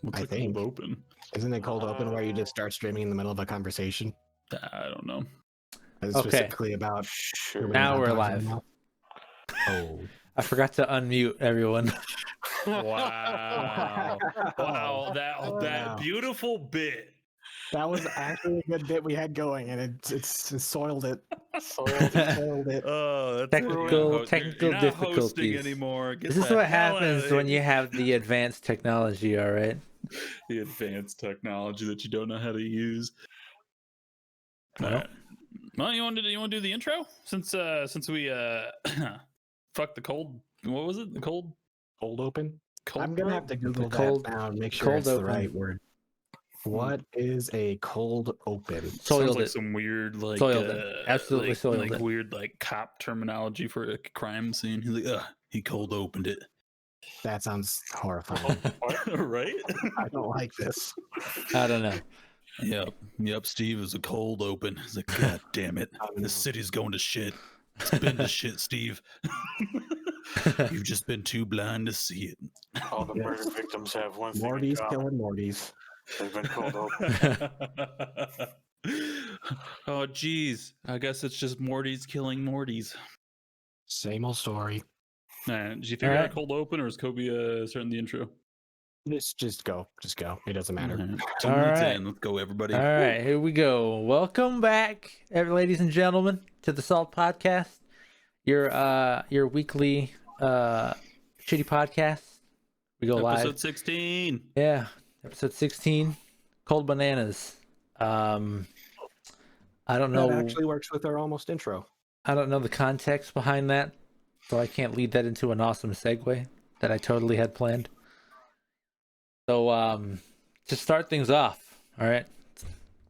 What's I a think. cold open? Isn't it cold open where you just start streaming in the middle of a conversation? I don't know. It's Okay. specifically about Sure. Now we're dogs live. in the mouth. Oh. I forgot to unmute everyone. Wow. Wow. That Wow. beautiful bit. That was actually a good bit we had going, and it soiled it. Soiled. Soiled it. Oh, that's Technical you're not hosting difficulties. anymore. Get This is the what hell out of happens when here. you have the advanced technology, all right? The advanced technology that you don't know how to use. Well. All right. Well, you want to do the intro since we fuck the cold. What was it? The cold. Cold open? Cold I'm gonna bro? have to Google cold- that now and make sure cold it's open. the right word. What is a cold open? Sounds Soiled like it. some weird like Soiled it. Absolutely like, soiled like it. weird like cop terminology for a crime scene. He's like, he cold opened it. That sounds horrifying. Right? I don't like this. I don't know. Yep, Steve, it was a cold open. He's like, God damn it. This city's going to shit. It's been to shit, Steve. You've just been too blind to see it. All the murder victims have one thing in Morty's common. killing Morty's. They've been cold open. Oh, geez. I guess it's just Morty's killing Morty's. Same old story. Did you figure out Alright. cold open, or is Kobe starting the intro? Just go. It doesn't matter. Alright. 2 All minutes right. in. Let's go, everybody. All right, here we go. Welcome back, ladies and gentlemen, to the Salt Podcast, your weekly shitty podcast. We go Episode live. 16. Yeah, episode 16, Cold Bananas. I don't know. That actually works with our almost intro. I don't know the context behind that, so I can't lead that into an awesome segue that I totally had planned. So, to start things off, all right,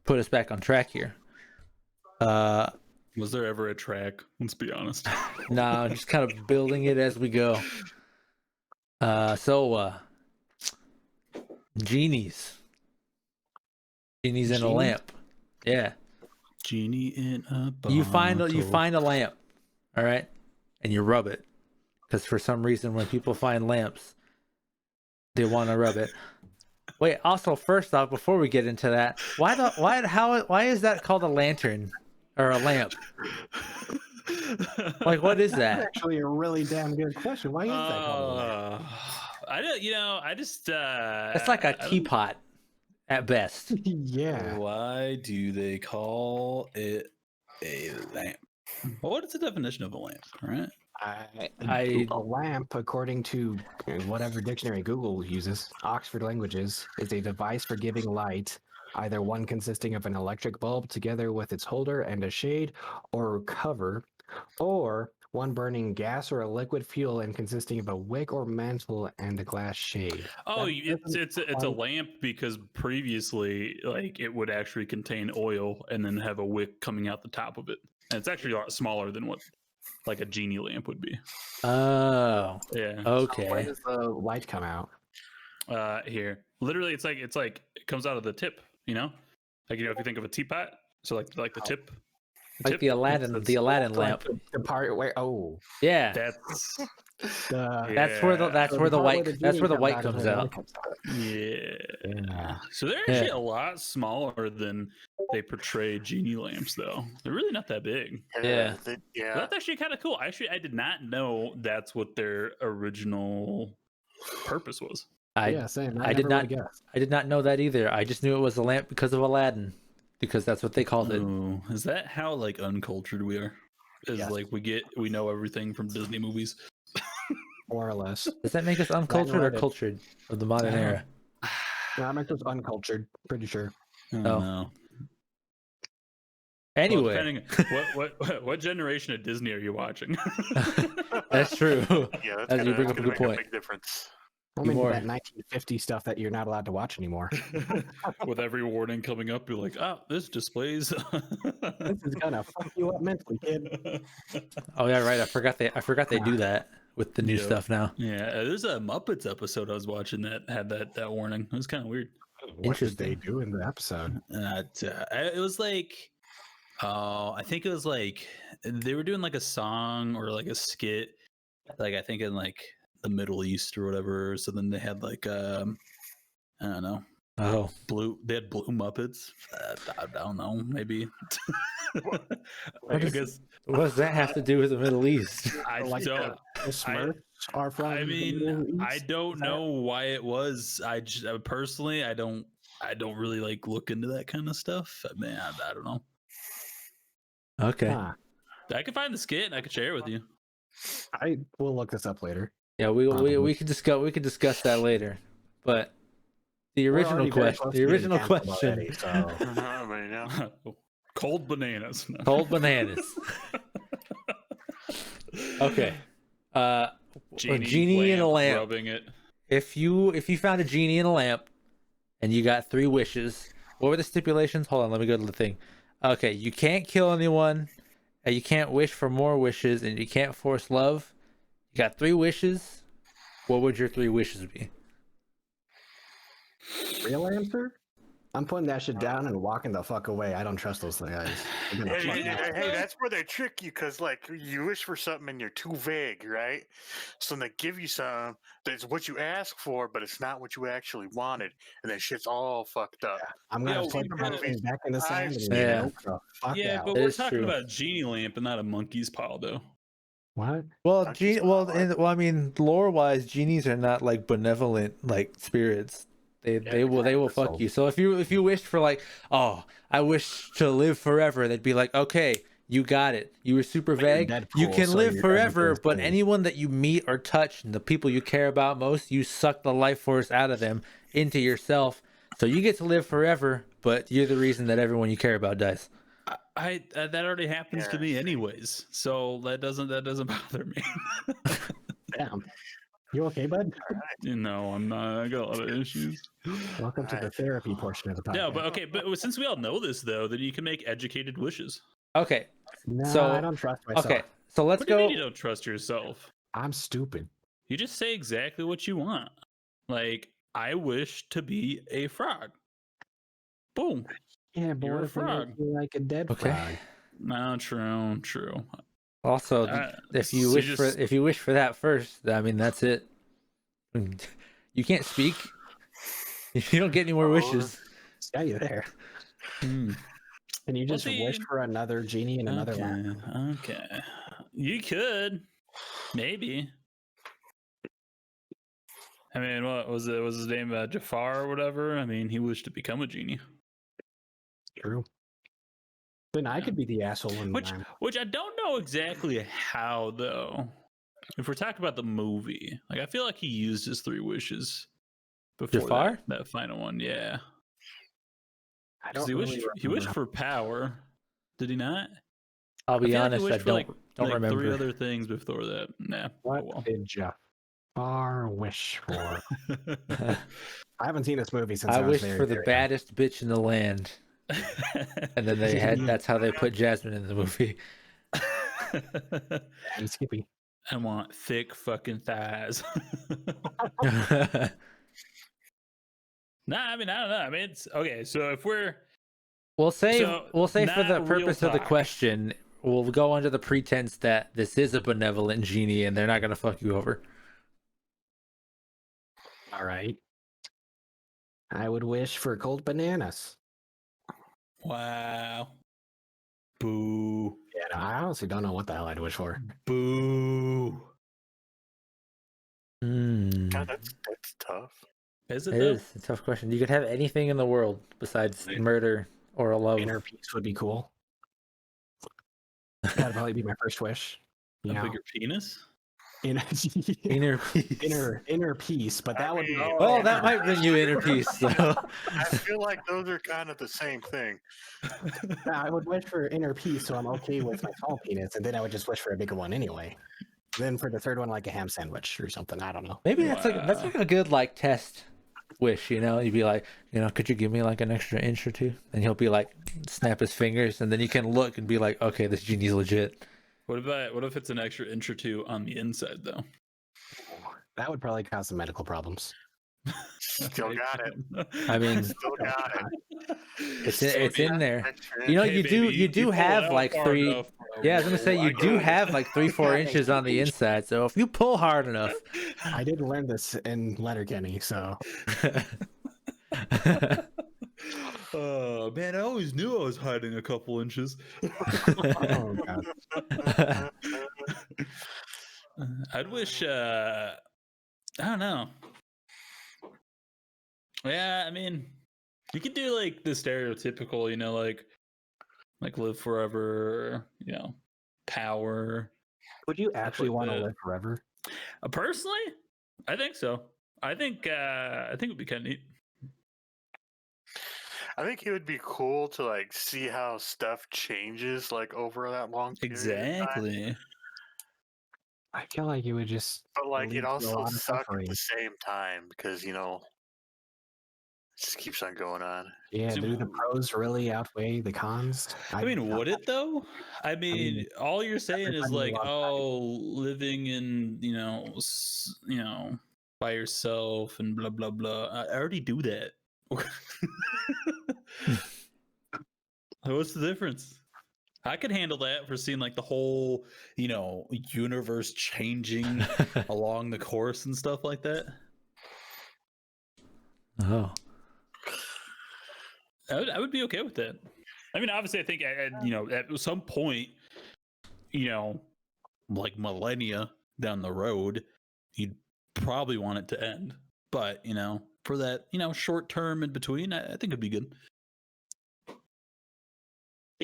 put us back on track here. Was there ever a track? Let's be honest. No, just kind of building it as we go. Genies in a Genies? lamp. Yeah. Genie in a bottle. You find a lamp, all right, and you rub it, because for some reason when people find lamps, they want to rub it. Wait, also first off, before we get into that, why is that called a lantern or a lamp? Like, what is That's that? actually a really damn good question. Why is that called a lamp? I don't. I just. It's like a I don't- teapot at best. Yeah. Why do they call it a lamp? Well, what is the definition of a lamp? Right. A lamp, according to whatever dictionary Google uses, Oxford Languages, is a device for giving light, either one consisting of an electric bulb together with its holder and a shade or cover, or one burning gas or a liquid fuel and consisting of a wick or mantle and a glass shade. Oh, That it's a sound- lamp because previously, like, it would actually contain oil and then have a wick coming out the top of it, and it's actually a lot smaller than what like a genie lamp would be. Oh, Yeah. Where okay. does the light come out? Here, literally, it's like it comes out of the tip. Like if you think of a teapot, so like the tip. Like the Aladdin lamp. The part where Yeah, That's that's where the white is comes where the out. light comes out. Yeah. So they're Yeah. actually a lot smaller than they portray genie lamps, though. They're really not that big. Yeah. Yeah. That's actually kind of cool. Actually, I did not know that's what their original purpose was. Yeah, same. I did never not- would've guessed. I did not know that either. I just knew it was a lamp because of Aladdin, because that's what they called it. Oh, is that how like uncultured we are? Is Yes. like we know everything from Disney movies. More or less. Does that make us uncultured or Aladdin. cultured of the modern I don't era? No, I meant just uncultured. Pretty sure. Oh, Oh. no. Well, Anyway, depending what generation of Disney are you watching? that's true. Yeah, that's As you gonna, bring that's up a gonna good make point. a big difference. I'm into more. that 1950 stuff that you're not allowed to watch anymore. With every warning coming up, you're like, "Oh, this displays." This is gonna fuck you up mentally, kid. Oh yeah, right. I forgot they do that with the new Yeah. stuff now. Yeah, there's a Muppets episode I was watching that had that warning. It was kind of weird. What did they Interesting. do in the episode? It was like, I think it was like they were doing like a song or like a skit, like I think in like the Middle East or whatever. So then they had like I don't know. Oh, They had blue Muppets. I don't know. Maybe. What I is- guess what does that have to do with the Middle East? I Like don't. the Smurfs are from. I the mean, Middle I East? don't Is that- know why it was. Personally, I don't really like look into that kind of stuff. I mean, I don't know. Okay. Huh. I can find the skit and I can share it with you. I will look this up later. Yeah, we Probably. could discuss that later. But the We're original already very question, close the to getting original canceled question, already, so I mean, yeah. Cold bananas. No. cold bananas. Okay. A genie in a lamp. rubbing it. If you found a genie in a lamp and you got 3 wishes, what were the stipulations? Hold on, let me go to the thing. Okay, you can't kill anyone, and you can't wish for more wishes, and you can't force love. You got 3 wishes. What would your 3 wishes be? real answer. I'm putting that shit down and walking the fuck away. I don't trust those guys. They're gonna fuck me up. Hey, that's where they trick you because, like, you wish for something and you're too vague, right? So they give you something that's what you ask for, but it's not what you actually wanted, and then shit's all fucked up. I'm gonna Yeah, put we my gotta- thing back in the sand I've and seen it. nope the fuck Yeah, out. but It we're is talking true. about a genie lamp and not a monkey's paw, though. What? Well, Not just I mean, lore-wise, genies are not like benevolent like spirits. They will fuck so- you. So if you wished for like, oh, I wish to live forever, they'd be like, okay, you got it. You were super But you're vague. Deadpool, You can so live you're forever, everything's but good. anyone that you meet or touch and the people you care about most, you suck the life force out of them into yourself. So you get to live forever, but you're the reason that everyone you care about dies. I that already happens to Yeah. me anyways, so that doesn't bother me. Damn. You okay, bud? You know, I'm not. I got a lot of issues. Welcome to the therapy portion of the podcast. No, but okay, but since we all know this though, then you can make educated wishes. Okay, no, so- I don't trust myself. okay, so let's What do you go. mean you don't trust yourself? I'm stupid. You just say exactly what you want. Like, I wish to be a frog. Boom. Yeah, but You're what a if they make frog. you like a dead Okay. frog? No, true. Also, if you so wish for that first, I mean that's it. You can't speak. You don't get any more wishes. Yeah, you there. Hmm. Can you Well, just wish see- for another genie in another lamp? Okay. You could. Maybe. I mean, what was it? Was his name Jafar or whatever? I mean, he wished to become a genie. True. Then I could be the asshole in the Which lamp. which I don't know exactly how though. If we're talking about the movie, like I feel like he used his 3 wishes before Jafar? that final one. Yeah. I 'Cause don't he really wished remember. for power. Did he not? I'll be feel like he honest, I wished for, don't like remember. 3 other things before that. Nah. What Oh well. did Jafar wish for? I haven't seen this movie since I I was wish very, for the very young. baddest bitch in the land, and then they had that's how they put Jasmine in the movie. And Skippy. I want thick fucking thighs. Nah, I mean, I don't know. I mean, it's okay. So if we're We'll say So, for the not purpose real of the talk. question, we'll go under the pretense that this is a benevolent genie and they're not gonna fuck you over. All right. I would wish for cold bananas. wow, boo, Yeah, no, I honestly don't know what the hell I'd wish for. boo. God, that's tough. Is it It though? is a tough question. You could have anything in the world besides murder or a love. Inner peace would be cool. That'd probably be my first wish. You A know? bigger penis? Inner, Inner peace. inner peace, but that would be. mean, Well, that might bring you inner peace. So. I feel like those are kind of the same thing. I would wish for inner peace, so I'm okay with my small penis, and then I would just wish for a bigger one anyway. Then for the third one, like a ham sandwich or something. I don't know. Maybe that's Wow. like a good like test wish, you know? You'd be like, could you give me like an extra inch or two? And he'll be like, snap his fingers, and then you can look and be like, okay, this genie's legit. What if it's an extra inch or 2 on the inside though? That would probably cause some medical problems. Still got it. I mean, Still got it. it's in there. Extra You know, Hey, you do baby, you do pull it have out like far 3. enough, bro. Yeah, I was gonna say I you do got it. have like 3-4 inches on the inside. So if you pull hard enough, I did learn this in Letterkenny, so Oh man, I always knew I was hiding a couple inches. Oh, God. I'd wish. I don't know. Yeah, I mean, you could do like the stereotypical, like live forever, power. Would you actually like want to that. live forever? Personally, I think so. I think it'd be kind of neat. I think it would be cool to like see how stuff changes like over that long period of time. Exactly. I feel like it would just But like lead it to a also lot of suck at suffering. the same time because it just keeps on going on. Yeah, See, do the pros really outweigh the cons? I mean, would it though? I mean, all you're saying is everybody like, loves oh, living in, by yourself and blah blah blah. I already do that. What's the difference? I could handle that for seeing like the whole, universe changing along the course and stuff like that. Oh. I would be okay with that. I mean, obviously, I think at some point, like millennia down the road, you'd probably want it to end. But for that, short term in between, I think it'd be good.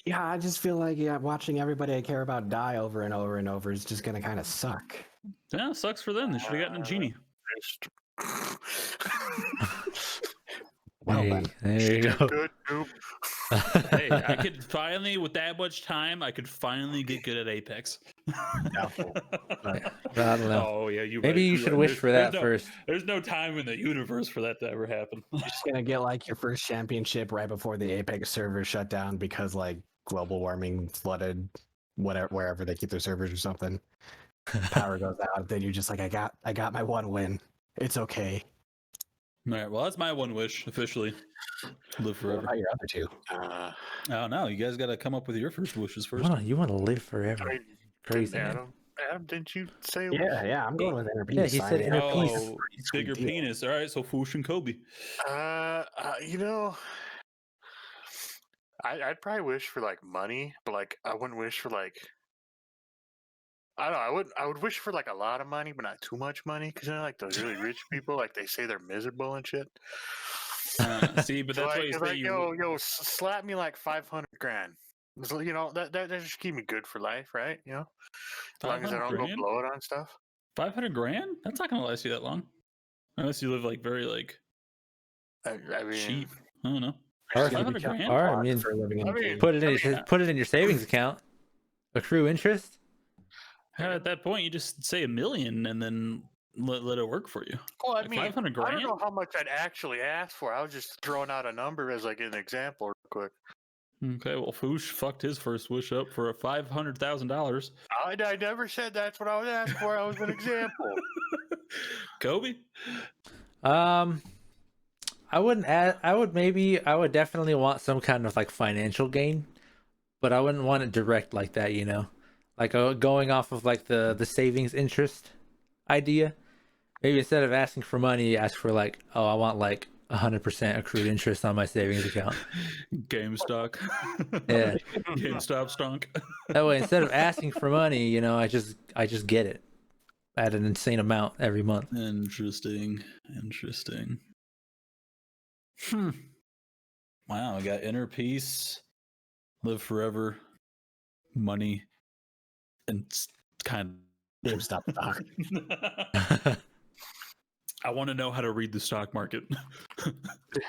Yeah, I just feel like watching everybody I care about die over and over and over is just gonna kind of suck. Yeah, sucks for them. They should have gotten a genie. Well, Hey, then. there you go. Good noob. Hey, I could finally, with that much time, I could finally get good at Apex. Doubtful. I don't know. Oh yeah, Maybe you should wish for that first. There's no time in the universe for that to ever happen. You're just gonna get like your first championship right before the Apex server shut down because like global warming flooded wherever they keep their servers or something. Power goes out, then you're just like, I got my one win. It's okay. All right, well, that's my one wish officially. Live What forever. about your other two? I don't know. You guys got to come up with your first wishes first. Hold on, you want to live forever? I mean, Crazy. Man. Adam, didn't you say? Yeah, I'm going with inner peace. Yeah, he said inner peace. Oh, bigger penis. All right, so Foosh and Kobe. I'd probably wish for like money, but like I wouldn't wish for like. I don't know. I would wish for like a lot of money, but not too much money, because like those really rich people, like they say they're miserable and shit. See, but that's like, why you say like, yo, slap me like 500 grand. So, that just keep me good for life, right? As long as I don't go blow it on stuff. 500 grand? That's not gonna last you that long, unless you live like very like I mean, cheap. I don't know. Or 500 grand? Or I mean, put it in your savings account. Accrue interest. At that point, you just say $1 million and then let it work for you. Well, I Like mean, 500 grand? I don't know how much I'd actually ask for. I was just throwing out a number as like an example, real quick. Okay, well, Foosh fucked his first wish up for $500,000. I never said that's what I was asking for. I was an example. Kobe? I wouldn't add. I would definitely want some kind of like financial gain, but I wouldn't want it direct like that. Like going off of like the savings interest idea. Maybe instead of asking for money, you ask for like, oh, I want like 100% accrued interest on my savings account. GameStop. Yeah. GameStop stonk. That way, instead of asking for money, I just get it at an insane amount every month. Interesting. Wow, I got inner peace, live forever, money, and kind of GameStop stock. I want to know how to read the stock market.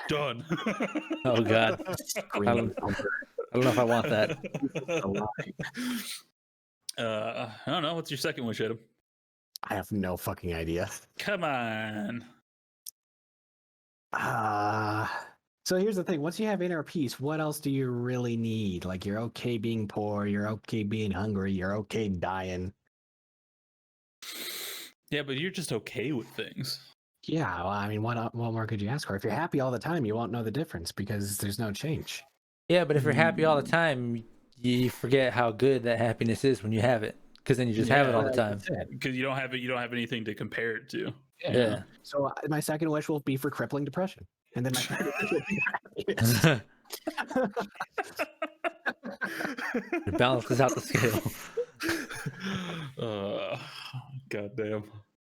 Done. Oh God, I don't know if I want that. I don't know. What's your second wish, Adam? I have no fucking idea. Come on. So here's the thing. Once you have inner peace, what else do you really need? Like, you're okay being poor, you're okay being hungry, you're okay dying. Yeah, but you're just okay with things. Yeah, well, I mean, what more could you ask for? If you're happy all the time, you won't know the difference because there's no change. Yeah, but if you're happy all the time, you forget how good that happiness is when you have it, because then you just have it all the time. Because you don't have anything to compare it to. Yeah. So my second wish will be for crippling depression. and then my third wish will be the happiest. It balances out the scale. Goddamn.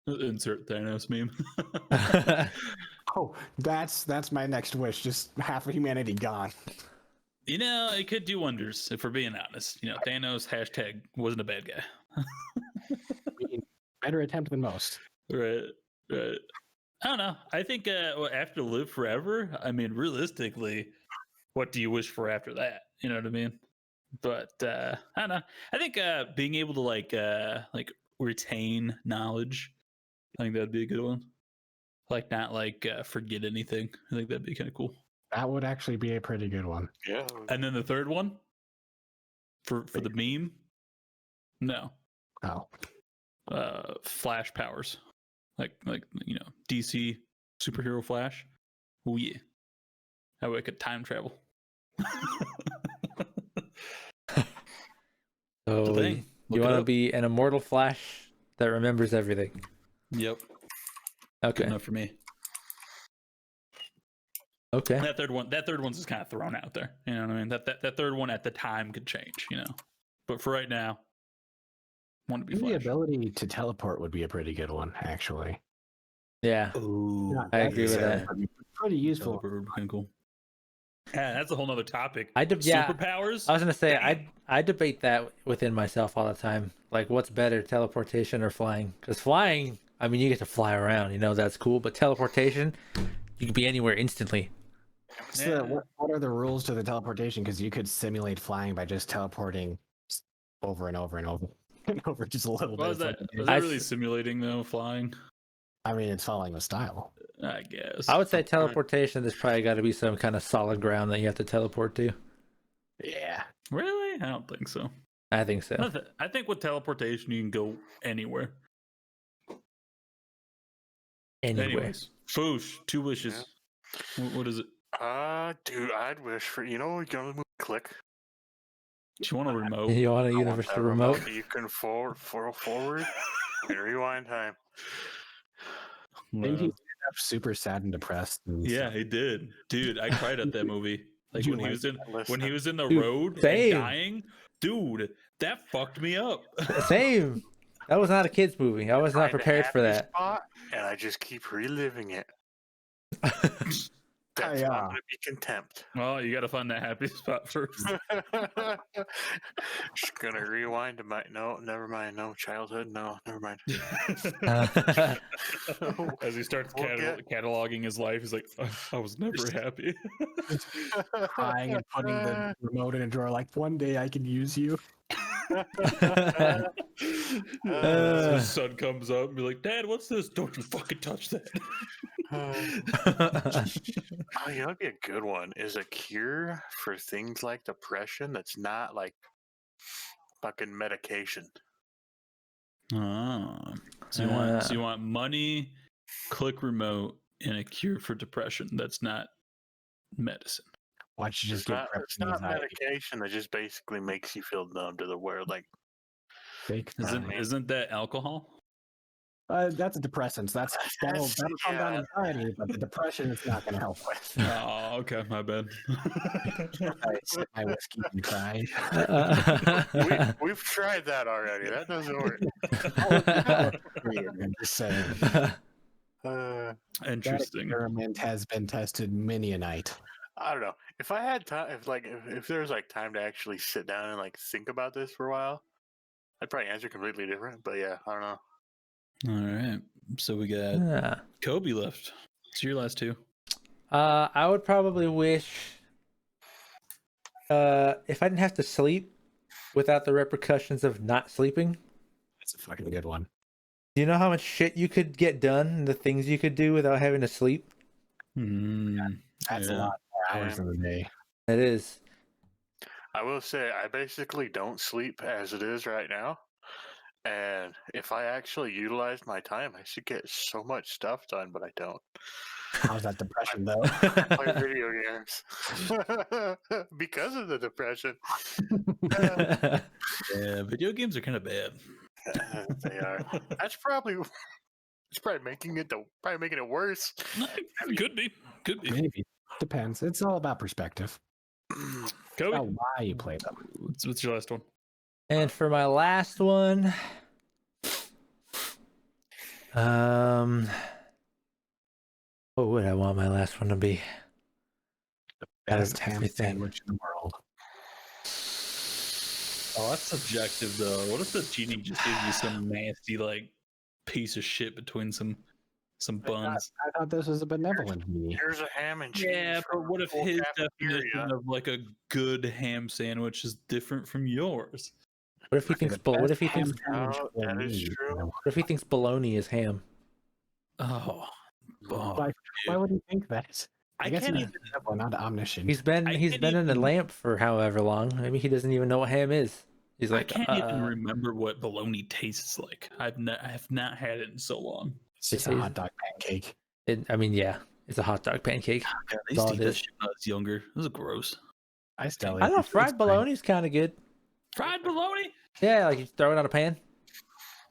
Insert Thanos meme. Oh, that's my next wish. Just half of humanity gone. You know, it could do wonders if we're being honest. You know, Thanos hashtag wasn't a bad guy. I mean, better attempt than most. Right. I don't know. I think after live forever, I mean, realistically, what do you wish for after that? You know what I mean? But I don't know. I think being able to like retain knowledge, I think that'd be a good one. Like not like forget anything. I think that'd be kind of cool. That would actually be a pretty good one. Yeah. And then the third one for the meme, no, Oh, Flash powers, like you know DC superhero Flash. Oh yeah, that way I could time travel. So thing. you Look it want to up. be an immortal Flash that remembers everything. Yep, Okay. good enough for me. Okay. That third one's just kind of thrown out there. You know what I mean? That third one at the time could change. You know, but for right now, want to be the Flash. ability to teleport would be a pretty good one, actually. Yeah. Ooh, I agree with that. Would be pretty useful. Teleport would be kinda cool. Yeah, that's a whole nother topic. Yeah. Superpowers. I was gonna say Damn. I debate that within myself all the time. Like, what's better, teleportation or flying? Because flying, I mean, you get to fly around. You know, that's cool. But teleportation, you can be anywhere instantly. So what are the rules to the teleportation? Because you could simulate flying by just teleporting over and over and over and over just a little Was bit. that really simulating though? Flying? I mean, it's following the style. I guess. I would say teleportation. There's probably got to be some kind of solid ground that you have to teleport to. Yeah. Really? I don't think so. I think so. I think with teleportation you can go anywhere. Anywhere. Anyways, Foosh, 2 wishes. What is it? Dude, I'd wish for you know the movie Click. Do you want a remote? You want a I want universal that remote? You can forward and rewind time. Didn't he end up super sad and depressed? And Yeah, stuff? he did, dude. I cried at that movie. Like Did you when he like was in that? when he was in the Dude, road and same. dying, dude. That fucked me up. Same. That was not a kids movie. I was not Find a prepared for happy that. spot, and I just keep reliving it. That's yeah. why I'm gonna be contempt. Well, you got to find that happy spot first. Just gonna rewind to my no, never mind. No childhood. No, never mind. As he starts We'll get- cataloging his life, he's like, I was never happy. Crying and putting the remote in a drawer. Like, one day I can use you. So his son comes up and be like, Dad, what's this? Don't you fucking touch that. Oh, you know, it'd be a good one. Is a cure for things like depression that's not like fucking medication. Oh. So you want money, click remote, and a cure for depression. That's not medicine. Why don't you just It's get not, prepped it's and not anxiety? medication that just basically makes you feel numb to the world. Like, Fake. Isn't that alcohol? That's a depressant. That'll calm down yeah. anxiety, but the depression it's not going to help with. Oh, okay, my bad. I sip my whiskey and cry. we've tried that already. That doesn't work. I'm just saying. Uh, Interesting. That experiment has been tested many a night. I don't know. If I had time, if there's like time to actually sit down and like think about this for a while, I'd probably answer completely different. But yeah, I don't know. All right. So we got Yeah. Kobe left. It's your last 2. I would probably wish if I didn't have to sleep without the repercussions of not sleeping. That's a fucking good one. Do you know how much shit you could get done and the things you could do without having to sleep? That's a Yeah. lot more hours in the day. It is. I will say I basically don't sleep as it is right now. And if I actually utilized my time, I should get so much stuff done, but I don't. How's that depression though? I play video games because of the depression. Yeah, video games are kind of bad. They are. That's probably It's probably making it worse. Could be. Maybe. Depends. It's all about perspective. Kobe, About why you play them. what's your last one? And for my last one, what would I want my last one to be? Best ham everything. sandwich in the world. Oh, that's subjective though. What if the genie just gives you some nasty like piece of shit between some buns? I thought this was a benevolent genie. Here's a ham and cheese. Yeah, but from what if full his cafeteria. definition of like a good ham sandwich is different from yours? What if he thinks? What if he thinks? Oh, that is true. What if he thinks bologna is ham? Oh, Why would he think that? I guess can't he's even. not omniscient. He's been I he's can't been in a even- lamp for however long. Maybe he doesn't even know what ham is. He's I like, can't even remember what bologna tastes like. I have not had it in so long. It's just a hot dog pancake. I mean, yeah, it's a hot dog pancake. God, I That's used all to it eat that is. shit when I was younger. It was gross. I still I don't know. eat it. Fried It's fine. bologna is kind of good. Fried bologna? Yeah, like you throw it on a pan.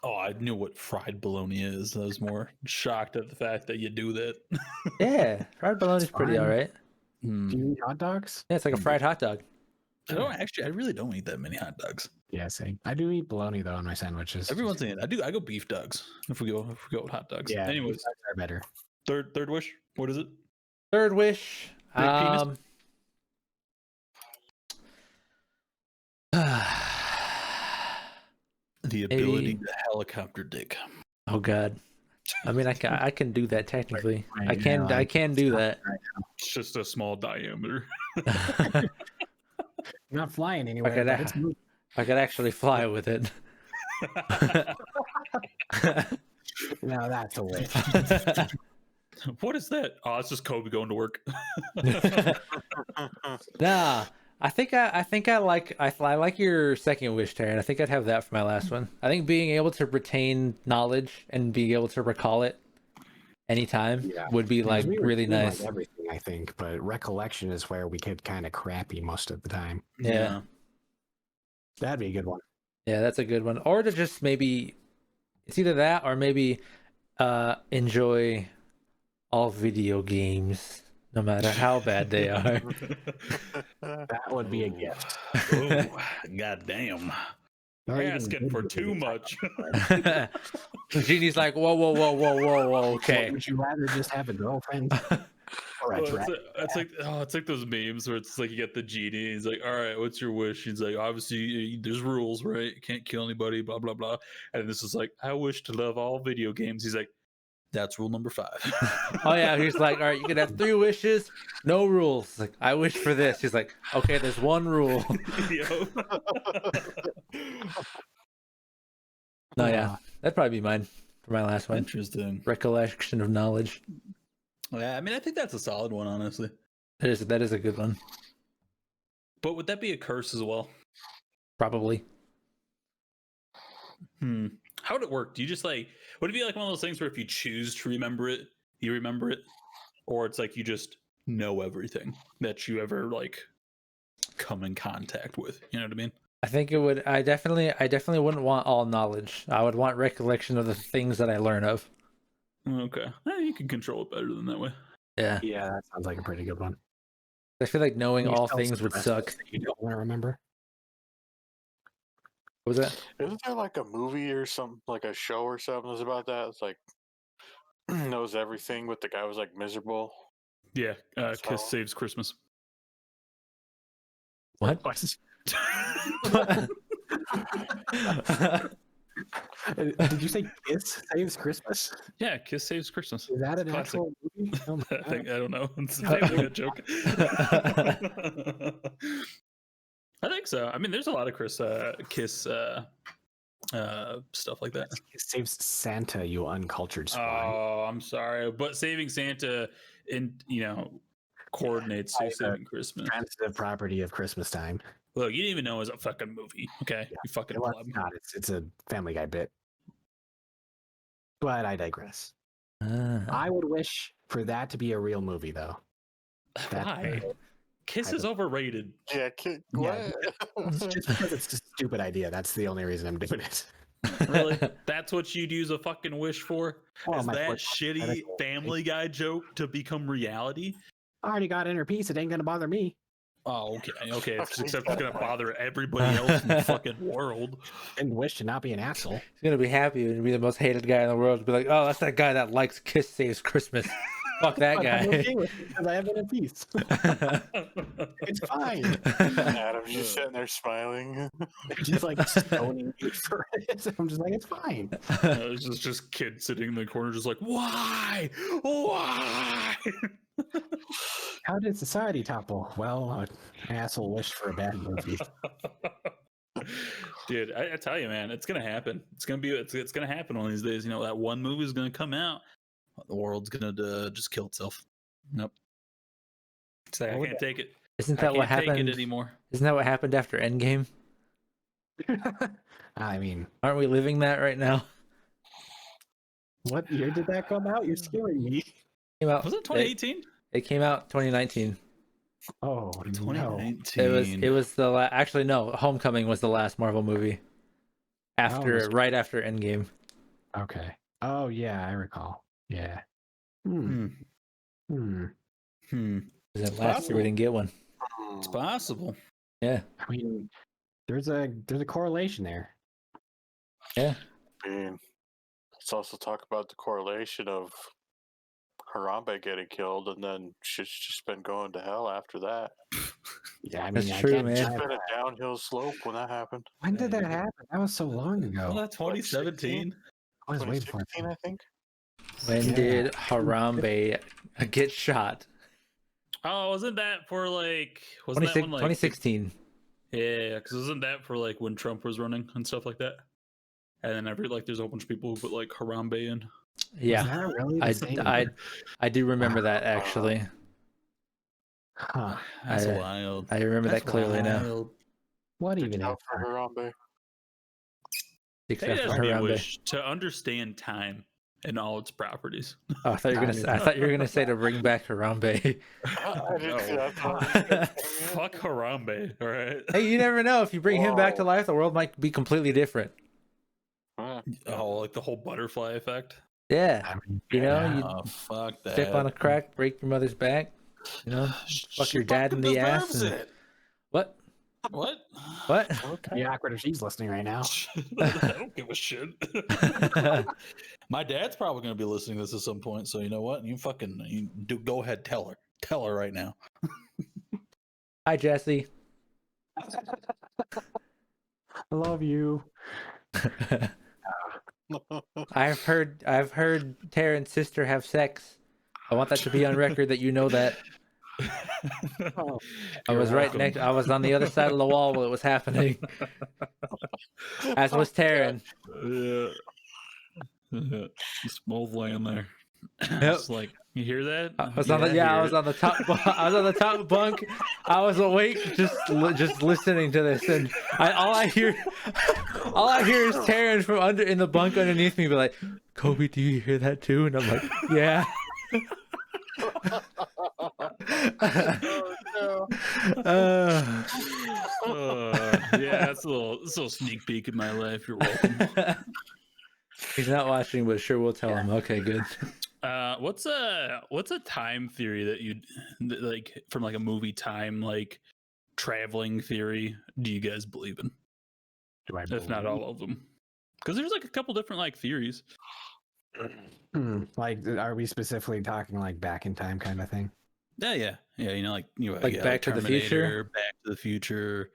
Oh, I knew what fried bologna is. I was more shocked at the fact that you do that. Yeah, fried bologna is pretty fine. all right. Hmm. Do you eat hot dogs? Yeah, it's like a fried hot dog. I really don't eat that many hot dogs. Yeah, same. I do eat bologna though on my sandwiches. Every once in a while, I go beef dogs if we go with hot dogs. Yeah. Anyways, these are better. third wish. What is it? Third wish. Big penis? The ability to helicopter dick. Oh God. I mean, I can do that technically. Right I can do that. It's just a small diameter. Not flying anywhere. could but a- it's moving. I could actually fly with it. No, that's a wish. What is that? Oh, it's just Kobe going to work. Nah, I think I like your second wish, Taryn. I think I'd have that for my last one. I think being able to retain knowledge and being able to recall it anytime Yeah. would be like We really retain, nice. Like everything, I think, but recollection is where we get kind of crappy most of the time. Yeah. That'd be a good one. Yeah, that's a good one. Or to just maybe it's either that or maybe enjoy all video games, no matter how bad they are. That would be a gift. Oh, goddamn. Or even Asking for good too video much. The genie's like, whoa, okay. Would you rather just have a girlfriend or a Well, dragon? it's like those memes where it's like you get the genie. He's like, "All right, what's your wish?" He's like, "Obviously, there's rules, right? You can't kill anybody, blah blah blah." And this is like, "I wish to love all video games." He's like, "That's rule number 5." Oh yeah, he's like, all right, you can have 3 wishes, no rules. Like, I wish for this. He's like, okay, there's one rule. Yo. No, yeah, that'd probably be mine for my last one. Interesting. Recollection of knowledge. Yeah, I mean, I think that's a solid one, honestly. That is a good one. But would that be a curse as well? Probably. How would it work? Do you just like, would it be like one of those things where if you choose to remember it, you remember it? Or it's like you just know everything that you ever like come in contact with? You know what I mean? I think it would. I definitely wouldn't want all knowledge. I would want recollection of the things that I learn of. Okay. You can control it better than that way. Yeah, Yeah, that sounds like a pretty good one. I feel like knowing You all tell things some would rest suck. that you don't want to remember. What was that? Isn't there like a movie or something, like a show or something that's about that? It's like knows everything, but the guy was like miserable. Yeah. Kiss So- Saves Christmas. What? Did you say Kiss Saves Christmas? Yeah, Kiss Saves Christmas. Is that an Classic. actual movie? Oh my I think God. I don't know. It's definitely a joke. I think so. I mean, there's a lot of Kiss stuff like that. Kiss saves Santa, you uncultured swine. Oh, I'm sorry, but saving Santa coordinates to saving Christmas. Transitive property of Christmas time. Look, you didn't even know it was a fucking movie. Okay, Yeah. you fucking Well, pleb. it's not. It's a Family Guy bit. But I digress. I would wish for that to be a real movie, though. Why? Kiss is overrated. Yeah, Yeah, it's just because it's a stupid idea. That's the only reason I'm doing it. Really? That's what you'd use a fucking wish for? Well, Is my that foot- shitty Family Guy joke to become reality? I already got inner peace. It ain't gonna bother me. Oh, okay. Okay. It's, Okay, except got it's going it. to bother everybody else in the fucking world. And wish to not be an asshole. He's gonna be happy and be the most hated guy in the world. Be like, oh, that's that guy that likes Kiss Saves Christmas. Fuck that But I'm guy. okay with it because I have inner peace. It's fine. Adam's just sitting there smiling. Just like stoning me for it. I'm just like, it's fine. It's just kids sitting in the corner, just like, why? Why? How did society topple? Well, an asshole wished for a bad movie. Dude, I tell you, man, it's gonna happen. It's gonna happen one of these days. You know, that one movie is gonna come out. The world's gonna just kill itself. Nope. It's like, I can't take it. Isn't I that what can't take happened? it anymore. Isn't that what happened after Endgame? I mean, Aren't we living that right now? what year did that come out? You're scaring me. Came out. Was it 2018? It came out 2019. Oh, no. 2019. It was the actually no. Homecoming was the last Marvel movie. that's- Right after Endgame. Okay. Oh, yeah, I recall. Yeah. Hmm. Hmm. Hmm. Because last year we didn't get one. It's possible. Yeah. I mean, there's a correlation there. Yeah. And let's also talk about the correlation of Harambe getting killed, and then shit's just been going to hell after that. Yeah, I mean, That's I true, can't man. It's deny been that. a downhill slope when that happened. When did that happen? That was so long ago. Well, 2017. I was way before. 2016, I think. When Yeah. did Harambe get shot? Oh, wasn't that for like? Wasn't that 26 when like? 2016. Yeah, because wasn't that for like when Trump was running and stuff like that? And then I heard like there's a whole bunch of people who put like Harambe in. Yeah. Was that really the same? I do remember that actually. Huh. That's I- wild. I remember That's that clearly now. wild. What Big even out for after? Harambe. Except It for has me Harambe. wish to understand time and all its properties. Oh, I thought you were gonna say to bring back Harambe. I didn't see that. Fuck Harambe, all right? Hey, you never know. If you bring him back to Whoa. life, the world might be completely different. Oh, like the whole butterfly effect. Yeah. I mean, You know, yeah. you Oh, fuck that. step on a crack, break your mother's back. You know, fuck your dad in the ass. deserves And... it. What? What? What? It'd be awkward if she's listening right now. I don't give a shit. My dad's probably going to be listening to this at some point, so you know what? Go ahead, tell her right now. Hi, Jesse. I love you. I've heard Taryn's sister have sex. I want that to be on record that you know that. Oh, I was You're right welcome. next. I was on the other side of the wall while it was happening. As was Taryn. Yeah. Just both laying there. Yep. It's like, you hear that? I was on the I hear was it. on the top. I was on the top bunk. I was awake, just listening to this, and all I hear is Taryn from in the bunk underneath me, be like, "Kobe, do you hear that too?" And I'm like, "Yeah." Yeah, that's a little sneak peek in my life. You're welcome. He's not watching, but sure we'll tell him. Okay, good. What's a time theory that you like from like a movie time like traveling theory? Do you guys believe in? do I If not all of them, because there's like a couple different like theories. Like, are we specifically talking like back in time kind of thing? Yeah. You know, like Like Back to the Future? Terminator, Back to the Future.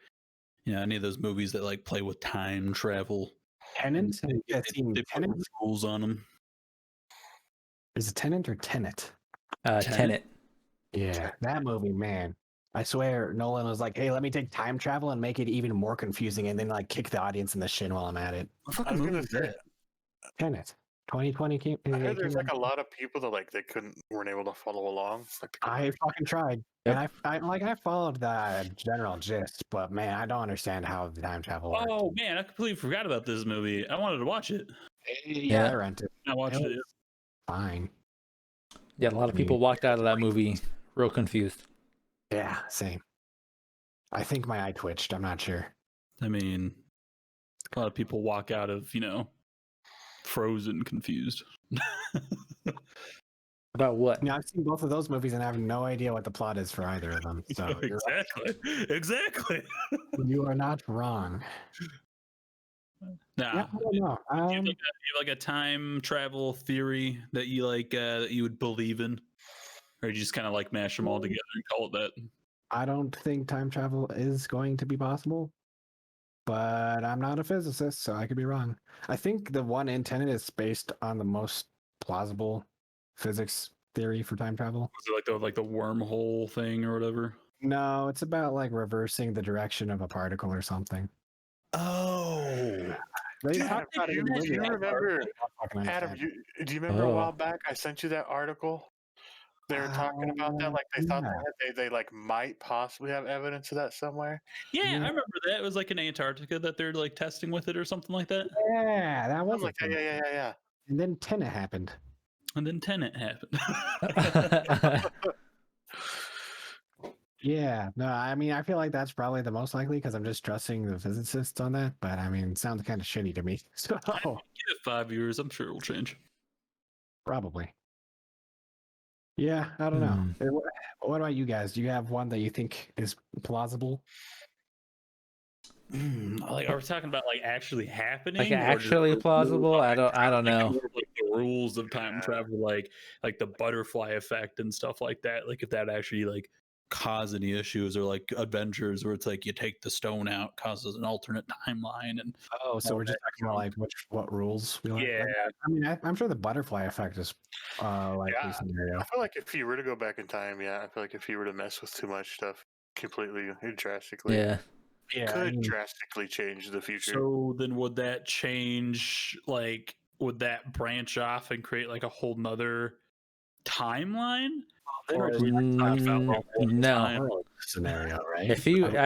You know, any of those movies that like play with time travel. Tenant? Have you guys seen They put Tenant? rules on them. Is it Tenant or Tenet? Tenet. Yeah, that movie, man. I swear, Nolan was like, "Hey, let me take time travel and make it even more confusing, and then like kick the audience in the shin while I'm at it." What I fucking was movie gonna is say, that? Tenet, 2020 came. I heard came there's like out. a lot of people that like they weren't able to follow along. Like I fucking tried, and I followed the general gist, but man, I don't understand how the time travel works. Oh man, I completely forgot about this movie. I wanted to watch it. Yeah, Yeah. I rented. I watched It it. was fine. Yeah, a lot of people walked out of that movie real confused. Yeah, same. I think my eye twitched. I'm not sure. I mean, A lot of people walk out of, Frozen confused. About what? I've seen both of those movies and I have no idea what the plot is for either of them. So you're Exactly. right. You are not wrong. Nah. Yeah, I don't know. Do you have like a time travel theory that you like that you would believe in, or you just kind of like mash them all together and call it that? I don't think time travel is going to be possible, but I'm not a physicist, so I could be wrong. I think the one in Tenet is based on the most plausible physics theory for time travel. Was it like the wormhole thing or whatever? No, it's about like reversing the direction of a particle or something. Oh, They Adam, talk about it in the do you movie. remember, Adam, Adam, do you remember a Oh. while back I sent you that article? They were talking about that, like they thought they like might possibly have evidence of that somewhere. yeah, Yeah. I remember that. It was like in Antarctica that they're like testing with it or something like that. Yeah, that was I'm like, yeah. And then Tenet happened. And then Tenet happened. Yeah, no, I mean, I feel like that's probably the most likely because I'm just trusting the physicists on that. But I mean, it sounds kind of shitty to me. So Give it 5 years. I'm sure it will change. probably. Yeah, I don't know. What about you guys? Do you have one that you think is plausible? Like, are we talking about like actually happening? Like or just actually the plausible? rules of I don't like, know. more of, like, the rules of time travel, like the butterfly effect and stuff like that. Like if that actually like cause any issues, or like adventures where it's like you take the stone out, causes an alternate timeline, and Oh, so all we're just that talking about like what rules we like. yeah. I mean, I'm sure the butterfly effect is likely Yeah. scenario. I feel like if you were to go back in time, I feel like if you were to mess with too much stuff, completely drastically, Yeah. Yeah, could I mean, drastically change the future. So then would that change, like would that branch off and create like a whole nother timeline? then we're Or just we talking talked about Mm, one no. time? world scenario, right? I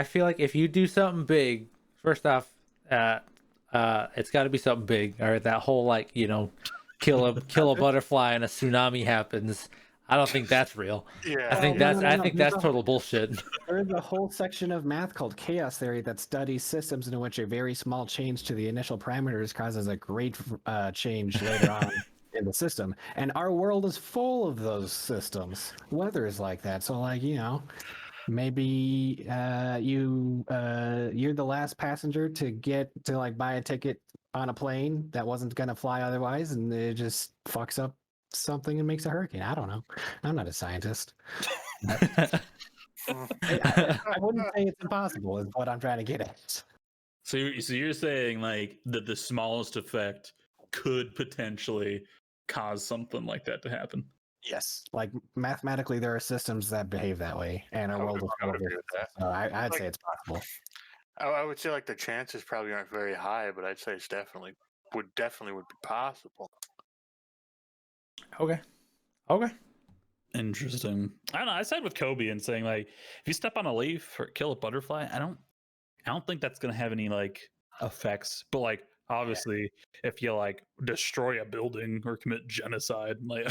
feel like if you do something big, first off, it's got to be something big. Or that whole like kill a butterfly and a tsunami happens. I don't think that's real. Yeah, I think no, that's total bullshit. There is a whole section of math called chaos theory that studies systems in which a very small change to the initial parameters causes a great change later on in the system. And our world is full of those systems. Weather is like that. So, like, maybe you're the last passenger to get to like buy a ticket on a plane that wasn't gonna fly otherwise, and it just fucks up something and makes a hurricane. I don't know. I'm not a scientist. I wouldn't say it's impossible, is what I'm trying to get at. So you're saying like that the smallest effect could potentially cause something like that to happen? Yes. Like mathematically, there are systems that behave that way, and our I would- world is I full would of agree it. with that. So I'd Like- say it's possible. I would say like the chances probably aren't very high, but I'd say it's would be possible. Okay. Interesting. I don't know. I side with Kobe in saying like if you step on a leaf or kill a butterfly, I don't think that's gonna have any like effects. But like obviously if you like destroy a building or commit genocide, like,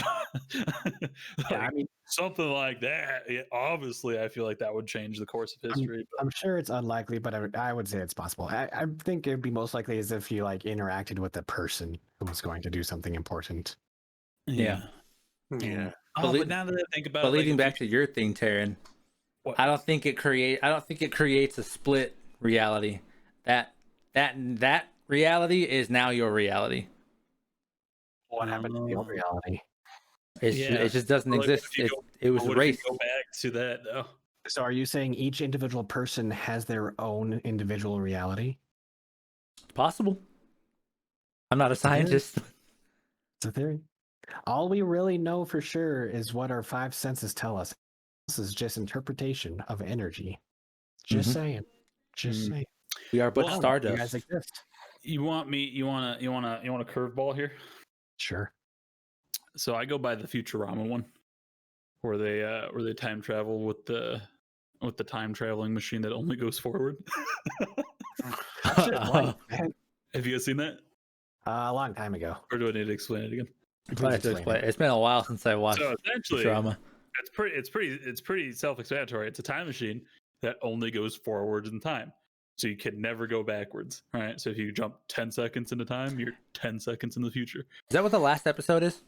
Yeah, I mean, something like that, obviously I feel like that would change the course of history. But I'm sure it's unlikely, but I would say it's possible. I think it'd be most likely as if you like interacted with a person who was going to do something important. Yeah. Yeah. Oh, but now that I think about But it, leading like, back to your thing, Taryn, what? I don't think it creates a split reality. That reality is now your reality. What happened to the old reality? It just doesn't But, like, exist. It was what if you erased. go back to that though? So are you saying each individual person has their own individual reality? Possible. I'm not a scientist. It's a theory. All we really know for sure is what our five senses tell us. This is just interpretation of energy. Just saying. Just saying. We are but Well, You stardust. guys exist. You want a curveball here? Sure. So I go by the Futurama one, where they time travel with the time traveling machine that only goes forward. That shit light, man. Have you guys seen that? A long time ago. Or do I need to explain it again? Please explain it. It's been a while since I watched So essentially, drama. it's pretty self-explanatory. It's a time machine that only goes forward in time. So you can never go backwards. Right. So if you jump 10 seconds into time, you're 10 seconds in the future. Is that what the last episode is?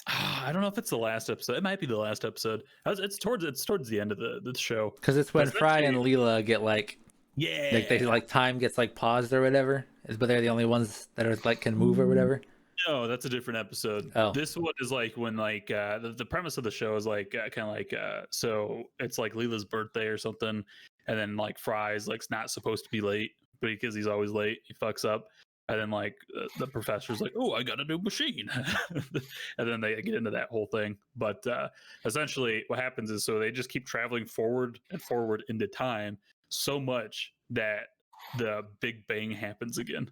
I don't know if it's the last episode. It might be the last episode. It's towards the end of the show. Because it's when Fry and Leela get like they like time gets like paused or whatever. But they're the only ones that are like can move or whatever. No, that's a different episode. Oh. This one is like when like the premise of the show is like kind of like so it's like Leela's birthday or something, and then like Fry's like not supposed to be late, but because he's always late, he fucks up. And then like the professor's like, oh, I got a new machine. And then they get into that whole thing. But essentially what happens is so they just keep traveling forward and forward into time so much that the Big Bang happens again.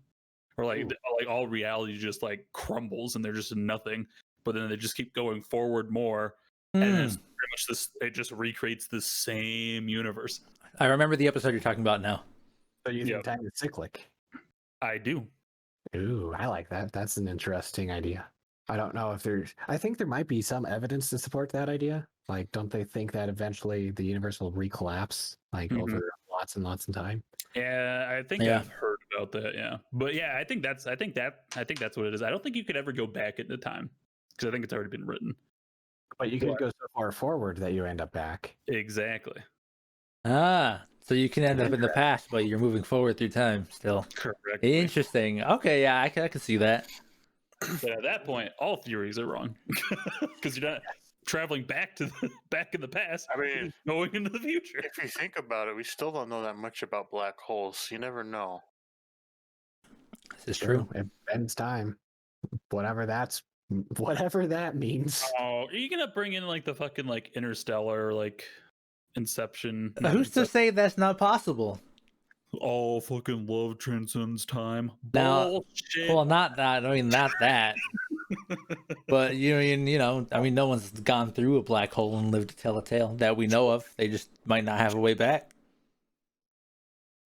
Or like all reality just like crumbles and they're just nothing. But then they just keep going forward more. And it's pretty much this, it just recreates the same universe. I remember the episode you're talking about now. So you think time is cyclic? I do. Ooh, I like that. That's an interesting idea. I don't know if there's... I think there might be some evidence to support that idea. Like, don't they think that eventually the universe will recollapse, like, over lots and lots of time? Yeah, I think I've heard about that, yeah. But yeah, I think that's what it is. I don't think you could ever go back into time, because I think it's already been written. But you could go so far forward that you end up back. Exactly. So you can end up in the past, but you're moving forward through time still. Correct. Interesting. Okay, yeah, I can see that. But at that point, all theories are wrong because you're not traveling back in the past. I mean, going into the future. If you think about it, we still don't know that much about black holes. You never know. This is true. It bends time. Whatever that means. Oh, are you gonna bring in like the fucking like Interstellar, like Inception? Who's to say that's not possible? All fucking love transcends time. Now, Bullshit. well, not that. I mean, not that. But you know, I mean, no one's gone through a black hole and lived to tell a tale that we know of. They just might not have a way back.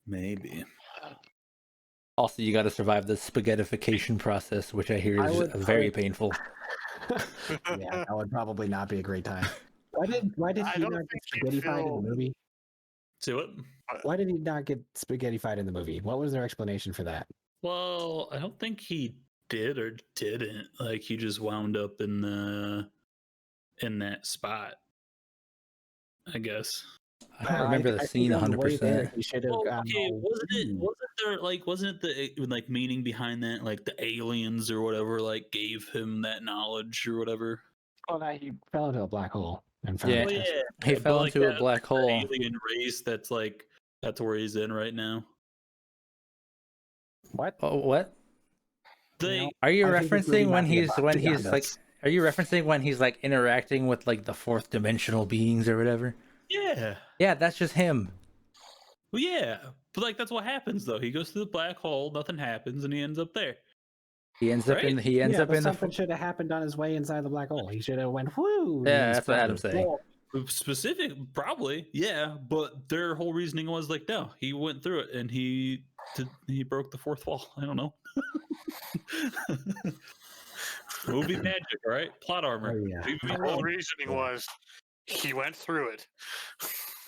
Maybe. Also, you got to survive the spaghettification process, which I hear is very painful. Yeah, that would probably not be a great time. Why did he not get spaghettified in the movie? See what? Why did he not get spaghettified in the movie? What was their explanation for that? Well, I don't think he did or didn't. Like he just wound up in that spot, I guess. I don't remember the scene 100%. He should have wasn't it the like meaning behind that, like the aliens or whatever, like gave him that knowledge or whatever? Oh, no, he fell into a black hole and found he fell into a black hole. Alien race that's where he's in right now. What? Oh, what? Are you referencing when he's like? Are you referencing when he's like interacting with like the fourth dimensional beings or whatever? Yeah. Yeah, that's just him. Well, yeah, but like that's what happens though. He goes to the black hole, nothing happens, and he ends up there. He ends up in. He ends up in. Something should have happened on his way inside the black hole. He should have went whoo. Yeah, that's what Adam's saying. Specific, probably, yeah. But their whole reasoning was like, no, he went through it and he broke the fourth wall. I don't know. Movie magic, all right? Plot armor. Oh, yeah. The whole reasoning was he went through it.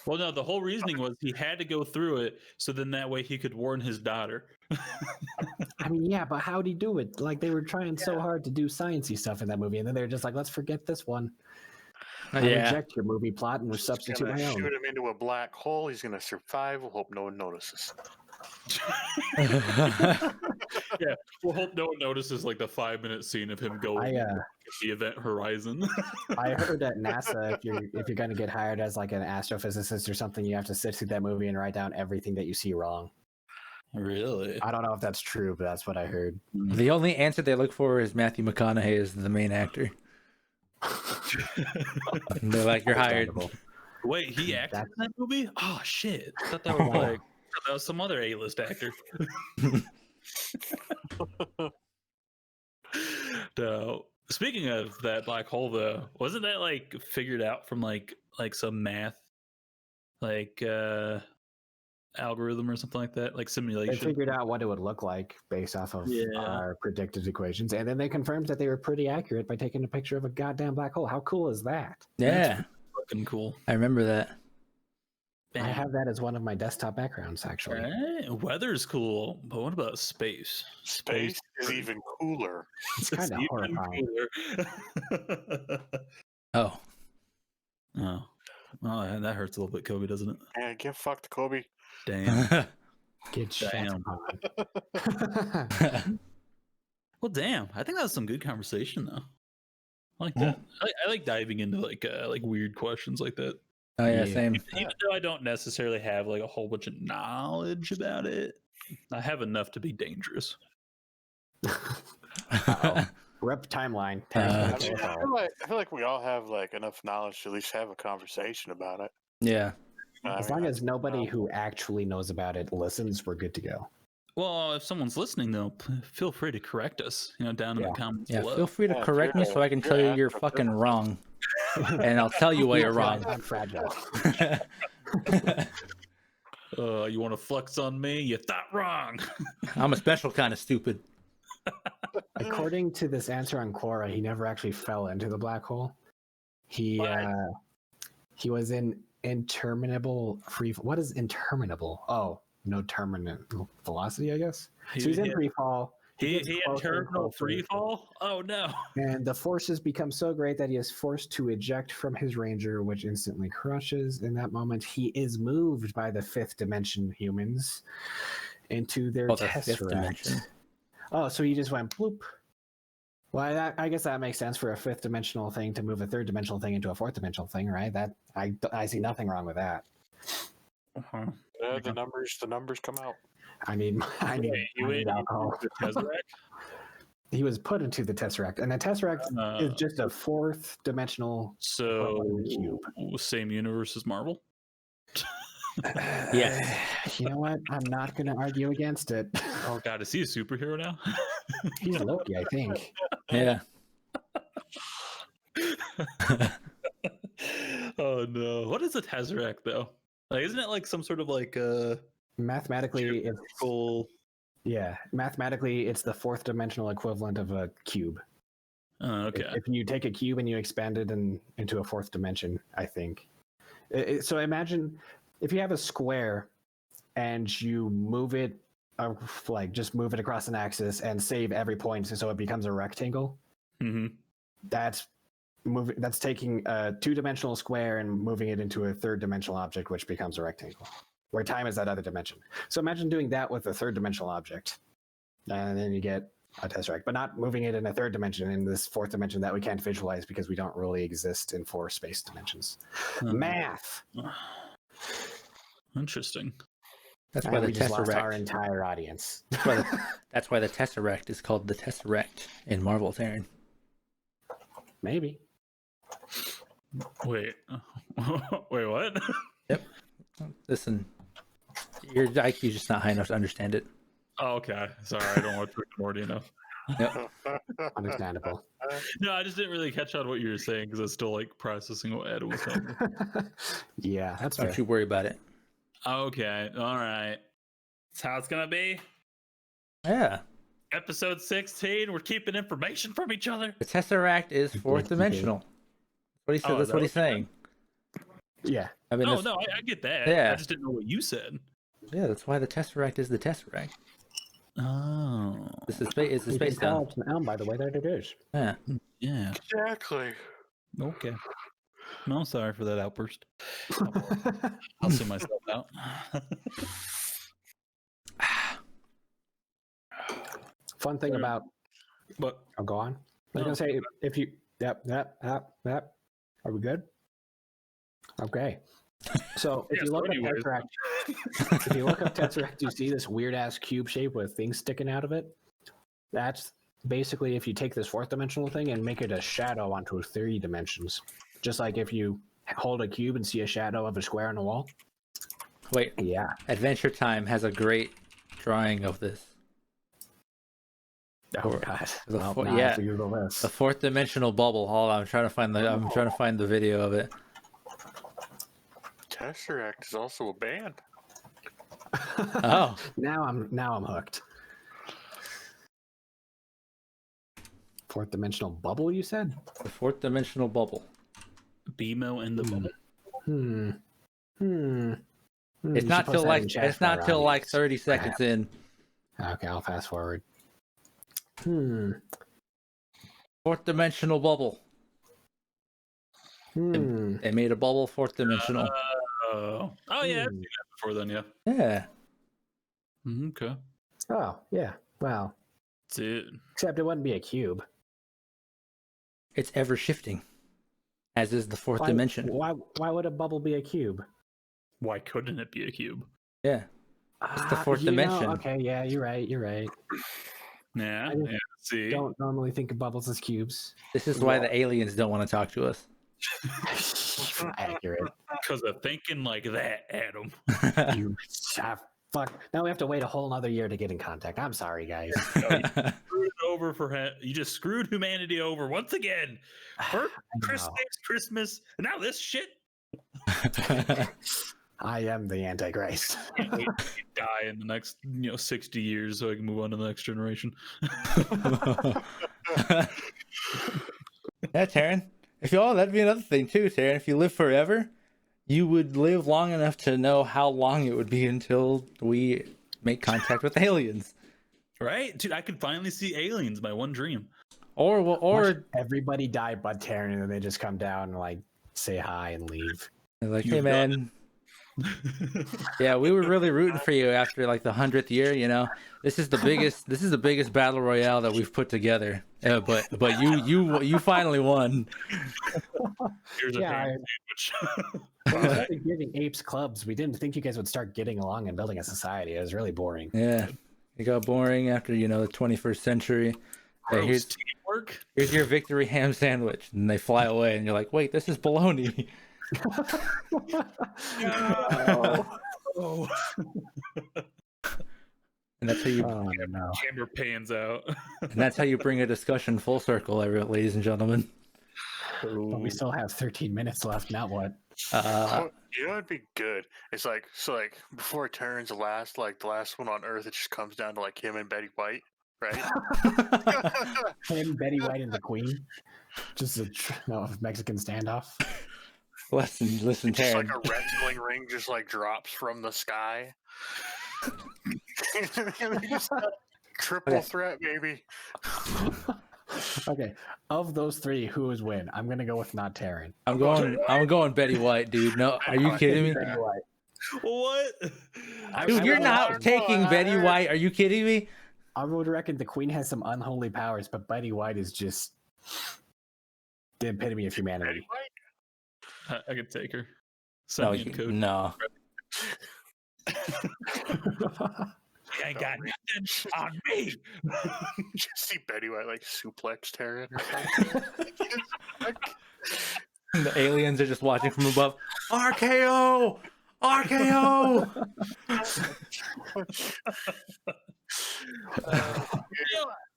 Well, no, the whole reasoning was he had to go through it, so then that way he could warn his daughter. I mean, yeah, but how'd he do it? Like they were trying so hard to do sciencey stuff in that movie, and then they're just like, let's forget this one. I reject your movie plot and we'll substitute my own. Shoot him into a black hole. He's gonna survive. We'll hope no one notices. Yeah, we'll hope no one notices like the 5-minute scene of him going to the event horizon. I heard at NASA, if you're going to get hired as like an astrophysicist or something, you have to sit through that movie and write down everything that you see wrong. Really? I don't know if that's true, but that's what I heard. The only answer they look for is Matthew McConaughey is the main actor. And they're like, you're hired. Wait, he acted in that movie? Oh shit! I thought that was that was some other A-list actor. No. Speaking of that black hole, though, wasn't that like figured out from like some math, like algorithm or something like that, like simulation? They figured out what it would look like based off of our predicted equations, and then they confirmed that they were pretty accurate by taking a picture of a goddamn black hole. How cool is that? Yeah, fucking cool. I remember that. I have that as one of my desktop backgrounds, actually. Right. Weather's cool, but what about space? Space is even cooler. It's kind of horrifying. cooler. Oh. Oh, well, that hurts a little bit, Kobe, doesn't it? Yeah, get fucked, Kobe. Damn. Get shut Damn. upon. Well, damn. I think that was some good conversation, though. I like that. I like diving into like weird questions like that. Oh yeah, Yeah. same. Even though I don't necessarily have like a whole bunch of knowledge about it, I have enough to be dangerous. Rep timeline. Uh, I mean, I feel like we all have like enough knowledge to at least have a conversation about it. Yeah. As long as nobody who actually knows about it listens, we're good to go. Well, if someone's listening, though, feel free to correct us. Down in the comments Yeah. below. Feel free to Yeah, correct me you're so I can tell you you're asking fucking wrong, and I'll tell you why you're wrong. I'm fragile. You want to flex on me? You thought wrong. I'm a special kind of stupid. According to this answer on Quora, he never actually fell into the black hole. He was in interminable free. What is interminable? Oh, no terminal velocity, I guess. So he's in free fall. He gets had closer and terminal closer. free fall? Oh, no. And the forces become so great that he is forced to eject from his ranger, which instantly crushes. In that moment, he is moved by the fifth dimension humans into their Oh, the fifth tesseract. dimension. Oh, so he just went bloop. Well, I guess that makes sense for a fifth dimensional thing to move a third dimensional thing into a fourth dimensional thing, right? That I see nothing wrong with that. Uh-huh. Yeah, the numbers come out. I need alcohol. The Tesseract? He was put into the tesseract, and the tesseract is just a fourth dimensional So, cube. same universe as Marvel? Yes. You know what? I'm not going to argue against it. Oh, God. Is he a superhero now? He's Loki, I think. Yeah. Oh, no. What is a Tesseract, though? Like, isn't it like some sort of like Mathematically, mathematically, it's the fourth dimensional equivalent of a cube. okay. If you take a cube and you expand it into a fourth dimension, I think. So imagine if you have a square and you move it, just move it across an axis and save every point so it becomes a rectangle. Mm-hmm. That's taking a two-dimensional square and moving it into a third-dimensional object, which becomes a rectangle, where time is that other dimension. So imagine doing that with a third-dimensional object, and then you get a tesseract, but not moving it in a third dimension, in this fourth dimension that we can't visualize because we don't really exist in four space dimensions. Math. Interesting. That's why the we just lost our Tesseract. entire audience. That's why the Tesseract is called the Tesseract in Marvel Terran. Maybe. Wait. Wait, what? Yep. Listen, your IQ is just not high enough to understand it. Oh, okay. Sorry, I don't watch Rick and Morty enough. Yep. Understandable. No, I just didn't really catch on what you were saying because I was still like processing what Ed was saying. Yeah, that's fair. Don't you worry about it. Okay, all right. That's how it's gonna be. Yeah. Episode 16. We're keeping information from each other. The Tesseract is fourth dimensional. What he said. Oh, That's that what was he's saying. Yeah. I mean, No, that's, no, I get that. Yeah. I just didn't know what you said. yeah, that's why the Tesseract is the Tesseract. Oh, This is space. It's the You can space tell down. it's an elm by the way that it is. Yeah. yeah. Exactly. Okay. No, sorry for that outburst. I'll see myself out. Fun thing about. But I'll go on. I was gonna say if you. Yep. Are we good? Okay. So if Yeah, you look so up anyways. Tesseract, if you look up Tesseract, you see this weird ass cube shape with things sticking out of it. That's basically if you take this fourth dimensional thing and make it a shadow onto 3 dimensions. Just like if you hold a cube and see a shadow of a square on a wall. Wait. Yeah. Adventure Time has a great drawing of this. Oh god. The Well, fo- now I yeah. have to Google this. The fourth dimensional bubble. Hold on, I'm trying to find the video of it. Tesseract is also a band. Oh. Now I'm hooked. Fourth dimensional bubble, you said? The fourth dimensional bubble. BMO and the bubble. It's You not should till post that like in chat it's for our not till like audience. 30 seconds in. Okay, I'll fast forward. Fourth dimensional bubble. They made a bubble fourth dimensional. Oh yeah, I've seen that before then. Yeah. Yeah. Okay. Oh, yeah. Wow. Dude. Except it wouldn't be a cube. It's ever shifting, as is the fourth dimension. Why would a bubble be a cube? Why couldn't it be a cube? Yeah. It's the fourth dimension. Okay, yeah, you're right. Yeah. See. Don't normally think of bubbles as cubes. This is why the aliens don't want to talk to us. Accurate. Because of thinking like that, Adam. You fuck. Now we have to wait a whole another year to get in contact. I'm sorry, guys. You just screwed humanity over once again. First Christmas, and now this shit. I am the Antichrist. Can't wait to die in the next 60 years so I can move on to the next generation. Yeah, Taryn. That'd be another thing too, Taryn. If you live forever, you would live long enough to know how long it would be until we make contact with aliens. Right? Dude, I could finally see aliens, my one dream. Or everybody die but Taryn, and then they just come down and like say hi and leave. they're like, hey man. Yeah, we were really rooting for you after like the 100th year, This is the biggest battle royale that we've put together. But you finally won. Here's a ham sandwich. When we started giving apes clubs, we didn't think you guys would start getting along and building a society. It was really boring. Yeah. It got boring after, the 21st century. Hey, here's teamwork. Here's your victory ham sandwich. And they fly away and you're like, wait, this is bologna. Oh. And that's how you camera pans out. And that's how you bring a discussion full circle, ladies and gentlemen. But we still have 13 minutes left. Now what? It'd be good. It's like before it turns the last one on Earth, it just comes down to like him and Betty White, right? Him, Betty White, and the Queen. Just a Mexican standoff. Listen, just Taryn. like a wrestling ring just like drops from the sky. Triple threat, baby. Okay, of those three, who would win? I'm gonna go with not Taryn. I'm going Betty White, dude. No, are you kidding me? Betty White. What? Dude, you're not taking Betty White. Are you kidding me? I would reckon the Queen has some unholy powers, but Betty White is just the epitome of humanity. I could take her. No. I ain't got nothing on me. Just see Betty White like suplex Taryn or something. The aliens are just watching from above. RKO! RKO!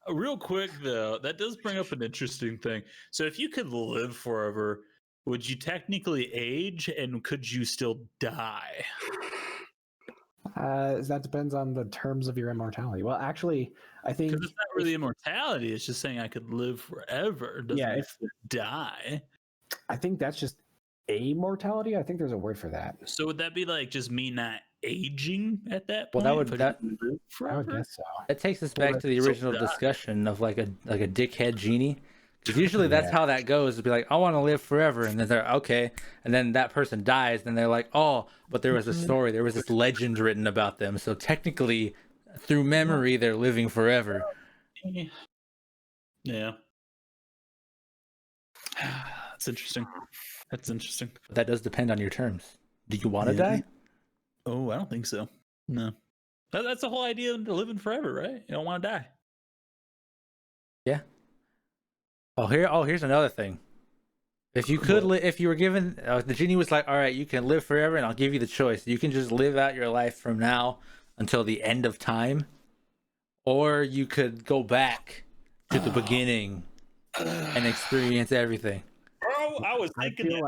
Real quick though, that does bring up an interesting thing. So if you could live forever, would you technically age, and could you still die? That depends on the terms of your immortality. Well, actually, I think Because it's not really immortality. It's just saying I could live forever. It doesn't mean die. I think that's just amortality. I think there's a word for that. So would that be like just me not aging at that Well, point? I would guess so. That takes us back to the original discussion of like a dickhead genie. Because usually that's how that goes. It'd be like, I want to live forever. And then they're okay. And then that person dies. And they're like, oh, but there was a story. There was this legend written about them. So technically, through memory, they're living forever. Yeah. That's interesting. But that does depend on your terms. Do you want to die? Oh, I don't think so. No. That's the whole idea of living forever, right? You don't want to die. Yeah. Here's another thing. If you could if you were given, the genie was like, all right, you can live forever and I'll give you the choice. You can just live out your life from now until the end of time, or you could go back to the beginning and experience everything. Bro, I was thinking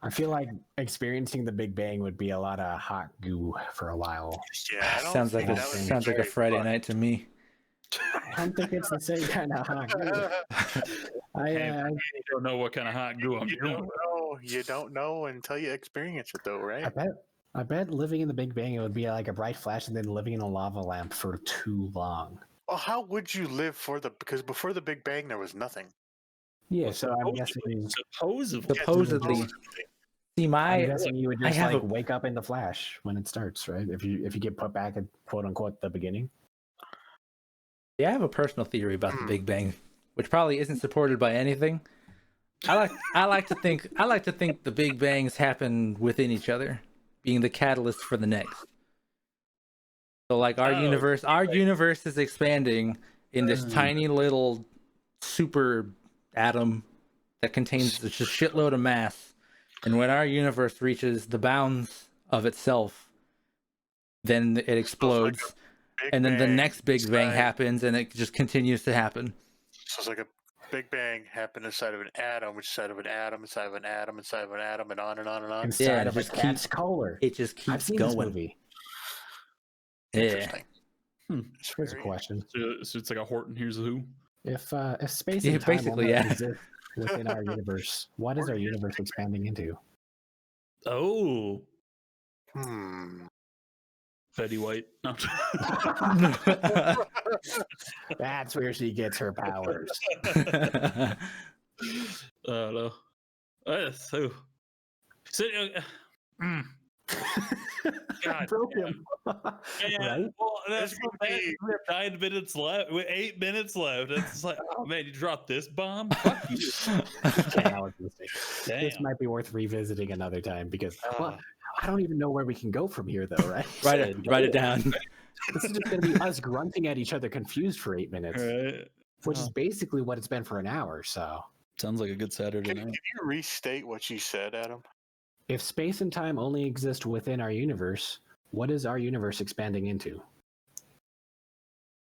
I feel like experiencing the Big Bang would be a lot of hot goo for a while. Yeah, sounds like a Friday night to me. I don't think it's the same kind of hot goo. I don't know what kind of hot goo I'm doing. You don't know until you experience it, though, right? I bet living in the Big Bang, it would be like a bright flash and then living in a lava lamp for too long. Well, how would you live because before the Big Bang there was nothing. Yeah, Well, so I'm guessing. Supposedly. See, I'm guessing you would I just have like a- wake up in the flash when it starts, right? If you get put back at quote unquote the beginning. I have a personal theory about the Big Bang, which probably isn't supported by anything. I like to think the Big Bangs happen within each other, being the catalyst for the next. So like our universe is expanding in this tiny little super atom that contains just a shitload of mass. And when our universe reaches the bounds of itself, then it explodes. And then the next Big Bang happens, and it just continues to happen. So it's like a Big Bang happened inside of an atom, which inside of an atom, inside of an atom, inside of an atom, and on and on and on. Inside of a cat's collar. It just keeps I've seen going. this movie. Interesting. Here's a question. So it's like a Horton Hears a Who. If space and time basically, only yeah. exist within our universe, what is our universe expanding into? Oh, Betty White. No. That's where she gets her powers. I don't know. God, Broke him. yeah. Right? Well, that's we have 9 minutes left. 8 minutes left. It's like, oh man, you dropped this bomb. Fuck you. This might be worth revisiting another time because I don't even know where we can go from here, though. Right? Write it down. This is just going to be us grunting at each other, confused for 8 minutes, which is basically what it's been for an hour. So sounds like a good Saturday night. Can you restate what you said, Adam? If space and time only exist within our universe, what is our universe expanding into?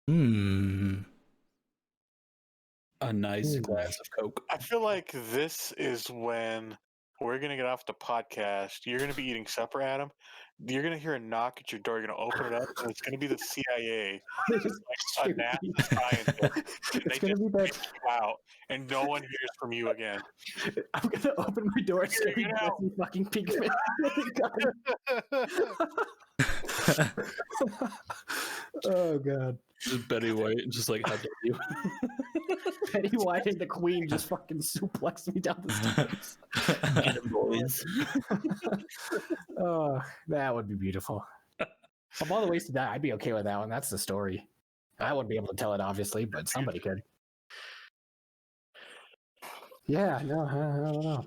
A nice glass of Coke. I feel like this is when we're going to get off the podcast. You're going to be eating supper, Adam. You're going to hear a knock at your door. You're going to open it up, and it's going to be the CIA. It's like a NASA scientist. It's going to be that. Out, and no one hears from you again. I'm going to open my door and say, fucking pigment. Oh, God. Just Betty White, just like, how dare you? Betty White and the Queen just fucking suplex me down the stairs. Get 'em, boys. Oh, that would be beautiful. Of all the ways to die, I'd be okay with that one. That's the story. I wouldn't be able to tell it, obviously, but somebody could. Yeah, no, I don't know.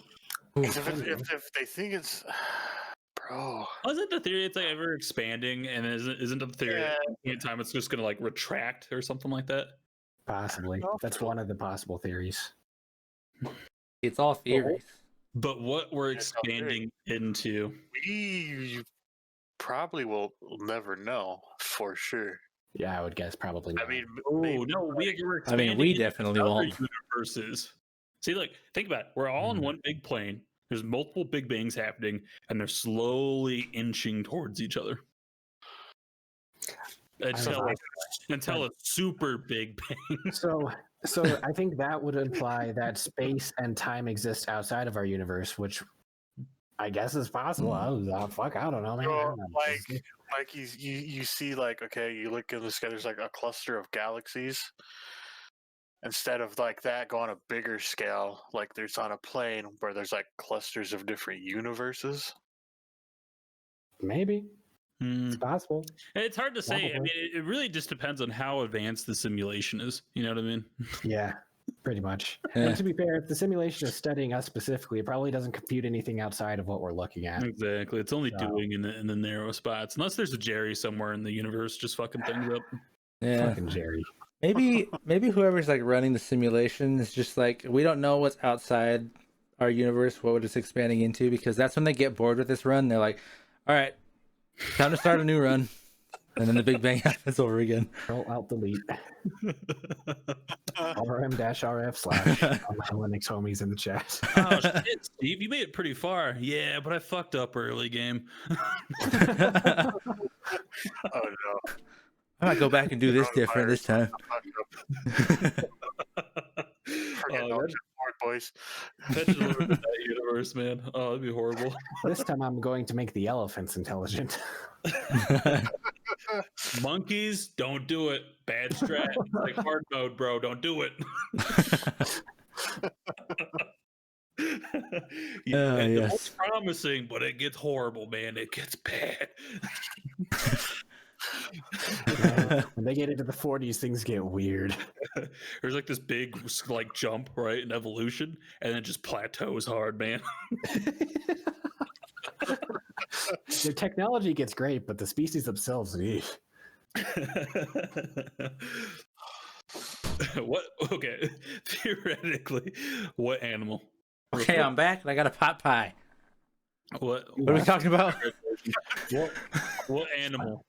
If they think it's... Bro. Wasn't the theory it's like ever expanding, and isn't the theory that in time it's just going to like retract or something like that? Possibly. That's one of the possible theories. It's all theories. But what we're expanding into, we probably will never know for sure. Yeah, I would guess probably not. I mean, we're expanding. We definitely won't. Universes. See, like, think about it. We're all in one big plane. There's multiple Big Bangs happening, and they're slowly inching towards each other until a super Big Bang. So I think that would imply that space and time exist outside of our universe, which I guess is possible. I don't know, man. So, like you see, like, okay, you look in the sky. There's like a cluster of galaxies. Instead of like that, go on a bigger scale. Like there's on a plane where there's like clusters of different universes. Maybe. It's possible. It's hard to say. I mean, it really just depends on how advanced the simulation is. You know what I mean? Yeah, pretty much. Yeah. And to be fair, if the simulation is studying us specifically, it probably doesn't compute anything outside of what we're looking at. Exactly. It's only doing in the narrow spots. Unless there's a Jerry somewhere in the universe just fucking things up. Yeah. Fucking Jerry. Maybe whoever's like running the simulation is just like, we don't know what's outside our universe, what it's expanding into, because that's when they get bored with this run. They're like, all right, time to start a new run. And then the Big Bang happens over again. Control Alt Delete. RM-RF/ all my Linux homies in the chat. Oh shit, Steve, you made it pretty far. Yeah, but I fucked up early game. Oh no. I might go back and do this different this time. Forget all your forward voice. Imagine living in that universe, man. Oh, that'd be horrible. This time I'm going to make the elephants intelligent. Monkeys, don't do it. Bad strat. It's like hard mode, bro. Don't do it. Yeah, and the yes. most promising, but it gets horrible, man. It gets bad. When they get into the 40s, things get weird. There's like this big like jump, right, in evolution, and then it just plateaus hard, man. Their technology gets great, but the species themselves, What? Okay, theoretically, what animal? Okay, I'm back and I got a pot pie. What What are we talking about? what animal?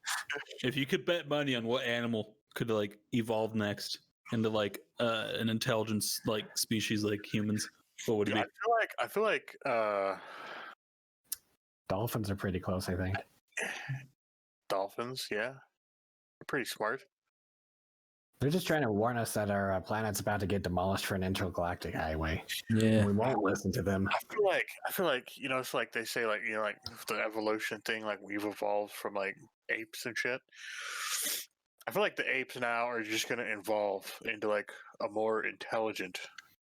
If you could bet money on what animal could like evolve next into like an intelligence like species like humans, what would it be? I feel like Dolphins are pretty close, I think. dolphins. Yeah, they're pretty smart. They're just trying to warn us that our planet's about to get demolished for an intergalactic highway. Yeah. We won't listen to them. I feel like it's like they say like like the evolution thing, like we've evolved from like apes and shit. I feel like the apes now are just gonna evolve into like a more intelligent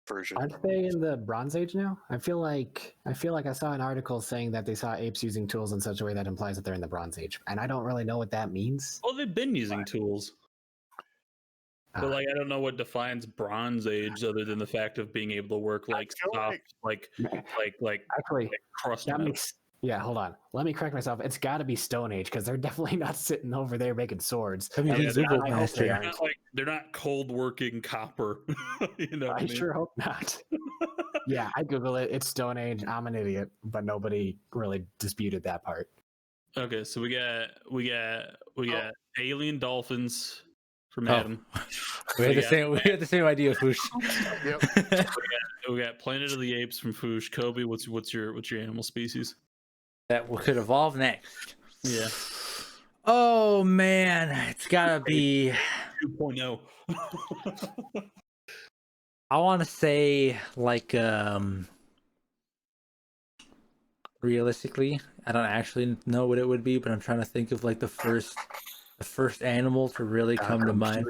version. Aren't they in the Bronze Age now? I feel like I saw an article saying that they saw apes using tools in such a way that implies that they're in the Bronze Age, and I don't really know what that means. Well, they've been using tools. But like, I don't know what defines Bronze Age other than the fact of being able to work like soft, Actually, crust. that makes, yeah. Hold on, let me correct myself. It's got to be Stone Age because they're definitely not sitting over there making swords. I mean, At least I hope master. they They're aren't. not they're not cold working copper. You know what I mean? Sure hope not. Yeah, I Google it. It's Stone Age. I'm an idiot, but nobody really disputed that part. Okay, so we got alien dolphins from Oh. Adam. We had the same idea, Foosh. Yep. We got Planet of the Apes from Foosh. Kobe, what's your animal species? That could evolve next. Yeah. Oh man, it's gotta be. 2.0. I want to say like realistically, I don't actually know what it would be, but I'm trying to think of like the first animal to really come to mind.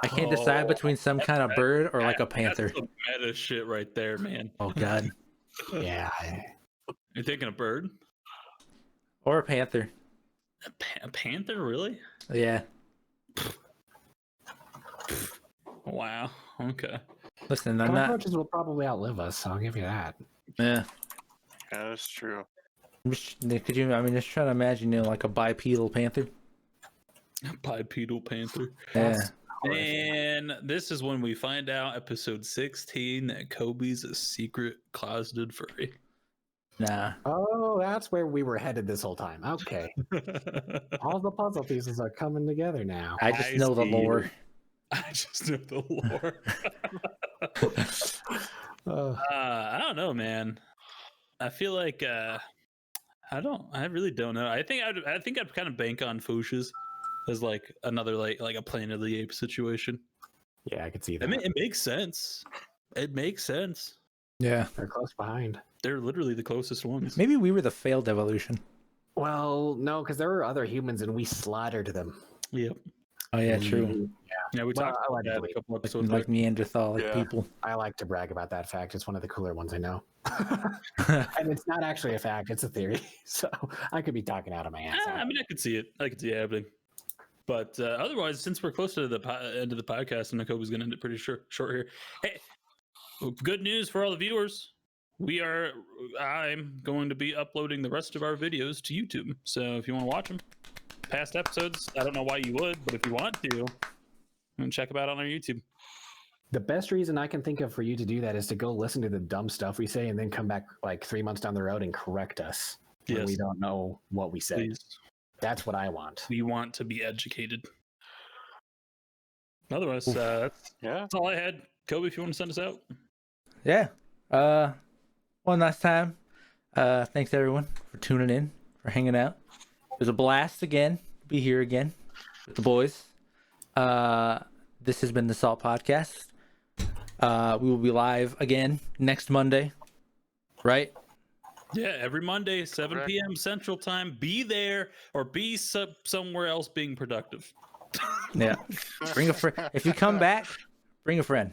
I can't decide between some kind of bird or like a panther. That's some meta shit right there, man. Oh god. Yeah. You're thinking a bird? Or a panther. A panther, really? Yeah. Wow. Okay. Listen, I'm not. Cockroaches will probably outlive us, so I'll give you that. Yeah. Yeah, that's true. Could you? I mean, just trying to imagine, like a bipedal panther. Bipedal panther. Yeah. And this is when we find out, episode 16, that Kobe's a secret closeted furry. Nah. Oh, that's where we were headed this whole time. Okay. All the puzzle pieces are coming together now. I just know the lore. I just know the lore. I don't know, man. I feel like I really don't know. I think I'd kind of bank on Foosh's as like another like a Planet of the Apes situation. Yeah, I could see that. I mean, it makes sense. It makes sense. Yeah. They're close behind. They're literally the closest ones. Maybe we were the failed evolution. Well, no, because there were other humans and we slaughtered them. Yep. Oh yeah, true. Yeah, we talked about that allegedly. a couple episodes Like back. Neanderthal Yeah. people. I like to brag about that fact. It's one of the cooler ones I know. And it's not actually a fact, it's a theory. So I could be talking out of my ass. I mean, I could see it. I could see it happening. But otherwise, since we're close to the end of the podcast, and Kobe's going to end it pretty short here. Hey, good news for all the viewers. I'm going to be uploading the rest of our videos to YouTube. So if you want to watch them, past episodes, I don't know why you would, but if you want to, check them out on our YouTube. The best reason I can think of for you to do that is to go listen to the dumb stuff we say and then come back like 3 months down the road and correct us when Yes. we don't know what we said. Please. That's what I want. We want to be educated. Otherwise, that's all I had. Kobe, if you want to send us out. Yeah. One last time. Thanks everyone for tuning in, for hanging out. It was a blast again to be here again with the boys. This has been the Salt Podcast. We will be live again next Monday, right? Yeah, every Monday, 7 Correct. p.m. Central Time. Be there or be somewhere else being productive. Yeah. Bring a friend. If you come back, bring a friend.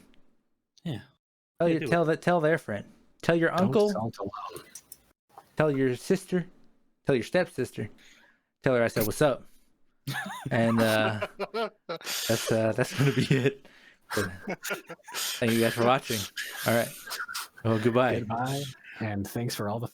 Yeah. Tell their friend. Tell your Don't uncle. salt alone. Tell your sister. Tell your stepsister. Tell her I said what's up. And that's gonna be it. Thank you guys for watching. All right. Well, goodbye. Goodbye, and thanks for all the